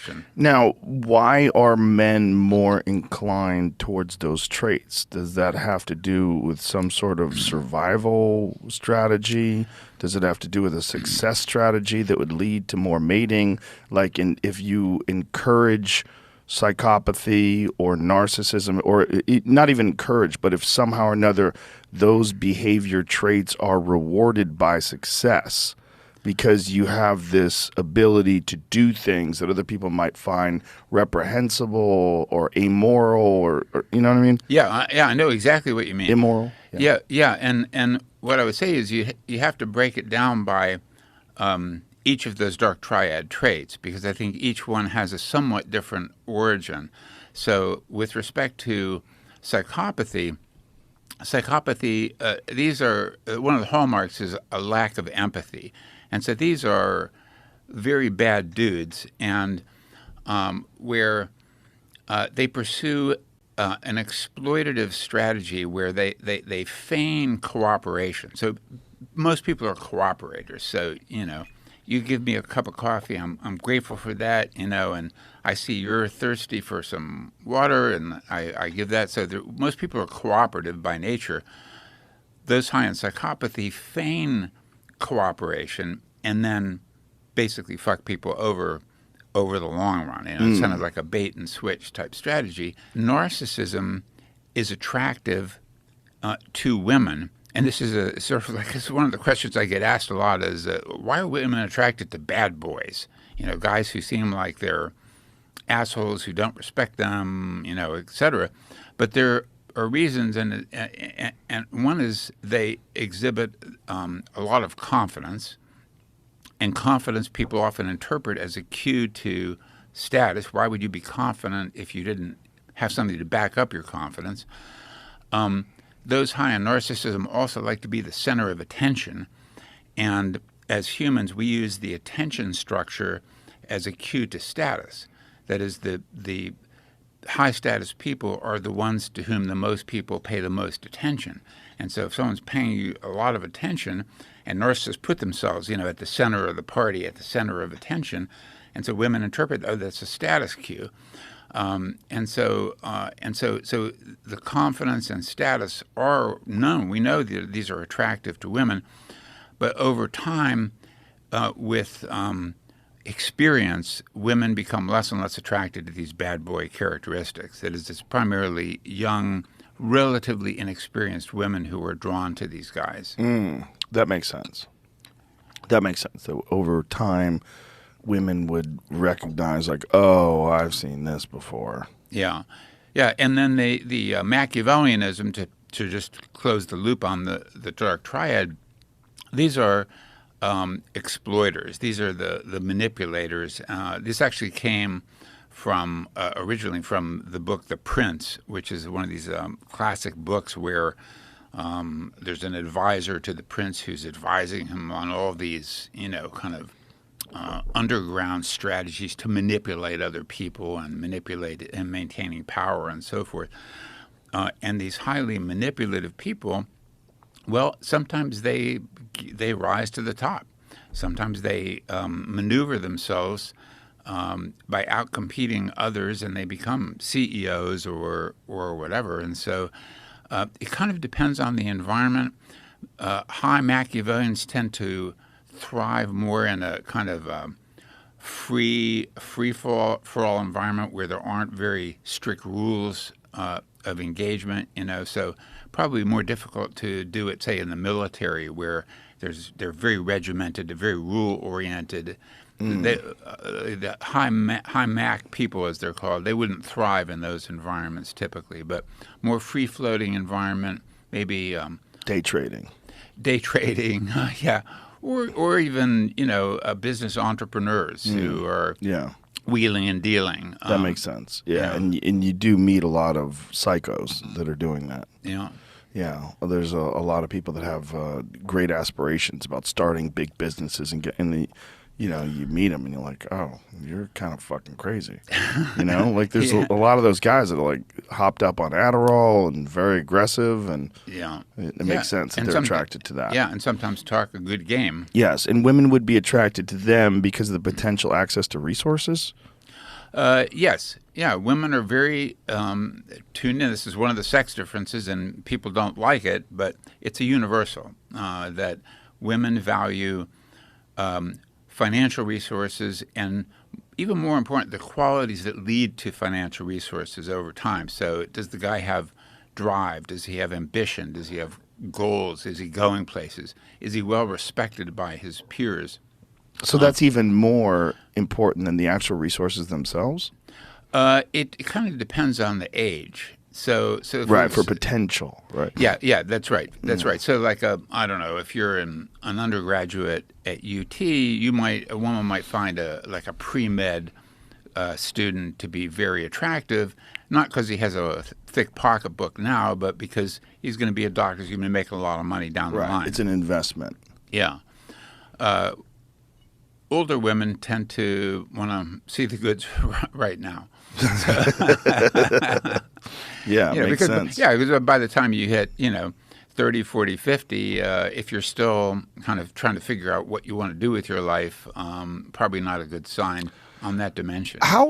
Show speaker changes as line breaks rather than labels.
question.
Now, why are men more inclined towards those traits? Does that have to do with some sort of survival strategy? Does it have to do with a success strategy that would lead to more mating? Like if you encourage psychopathy or narcissism, or not even encourage, but if somehow or another those behavior traits are rewarded by success, because you have this ability to do things that other people might find reprehensible or amoral, or you know what I mean?
Yeah, I know exactly what you mean.
Immoral.
Yeah. And what I would say is you have to break it down by each of those dark triad traits, because I think each one has a somewhat different origin. So with respect to psychopathy, these are one of the hallmarks is a lack of empathy. And so these are very bad dudes, and where they pursue an exploitative strategy where they feign cooperation. So most people are cooperators. So, you give me a cup of coffee, I'm grateful for that, and I see you're thirsty for some water, and I give that. So most people are cooperative by nature. Those high in psychopathy feign cooperation and then basically fuck people over the long run. It's kind of like a bait and switch type strategy. Narcissism is attractive to women, and this is it's one of the questions I get asked a lot is why are women attracted to bad boys? Guys who seem like they're assholes, who don't respect them, etc. But there are reasons, and one is they exhibit a lot of confidence. And confidence people often interpret as a cue to status. Why would you be confident if you didn't have something to back up your confidence? Those high in narcissism also like to be the center of attention. And as humans, we use the attention structure as a cue to status. That is, the high status people are the ones to whom the most people pay the most attention. And so if someone's paying you a lot of attention, and narcissists put themselves, at the center of the party, at the center of attention, and so women interpret, that's a status cue, and so the confidence and status are known. We know that these are attractive to women, but over time, with experience, women become less and less attracted to these bad boy characteristics. That is, it's primarily young, relatively inexperienced women who are drawn to these guys.
That makes sense. So over time, women would recognize, like, oh, I've seen this before.
Yeah. And then the Machiavellianism, to just close the loop on the dark triad, these are exploiters. These are the manipulators. This actually came from originally from the book The Prince, which is one of these classic books where there's an advisor to the prince who's advising him on all these, kind of underground strategies to manipulate other people and manipulate and maintaining power and so forth. And these highly manipulative people, well, sometimes they rise to the top. Sometimes they maneuver themselves by outcompeting others, and they become CEOs or whatever. And so it kind of depends on the environment. High Machiavellians tend to thrive more in a kind of free for all environment where there aren't very strict rules of engagement. So probably more difficult to do it, say, in the military, where they're very regimented, they're very rule oriented. The high Mac people, as they're called, they wouldn't thrive in those environments typically, but more free-floating environment, maybe
day trading,
yeah, or even business entrepreneurs who are wheeling and dealing.
That makes sense. Yeah, and you do meet a lot of psychos that are doing that.
Yeah.
Yeah, well, there's a lot of people that have great aspirations about starting big businesses and getting the. You meet them and you're like, oh, you're kind of fucking crazy. Like there's a lot of those guys that are like hopped up on Adderall and very aggressive, and it makes sense that they're attracted to that.
Yeah, and sometimes talk a good game.
Yes, and women would be attracted to them because of the potential access to resources.
Yes. Yeah, women are very tuned in. This is one of the sex differences, and people don't like it, but it's a universal that women value financial resources and, even more important, the qualities that lead to financial resources over time. So does the guy have drive? Does he have ambition? Does he have goals? Is he going places? Is he well respected by his peers?
So that's even more important than the actual resources themselves?
It kind of depends on the age. So
Right, for potential, right?
Yeah, that's right. That's right. So like I don't know, if you're an undergraduate at UT, a woman might find a pre-med student to be very attractive, not because he has a thick pocketbook now, but because he's going to be a doctor, he's going to be making a lot of money down the line.
It's an investment.
Yeah. Older women tend to want to see the goods right now.
Yeah, makes sense.
Yeah, because by the time you hit, 30, 40, 50, if you're still kind of trying to figure out what you want to do with your life, probably not a good sign on that dimension.
How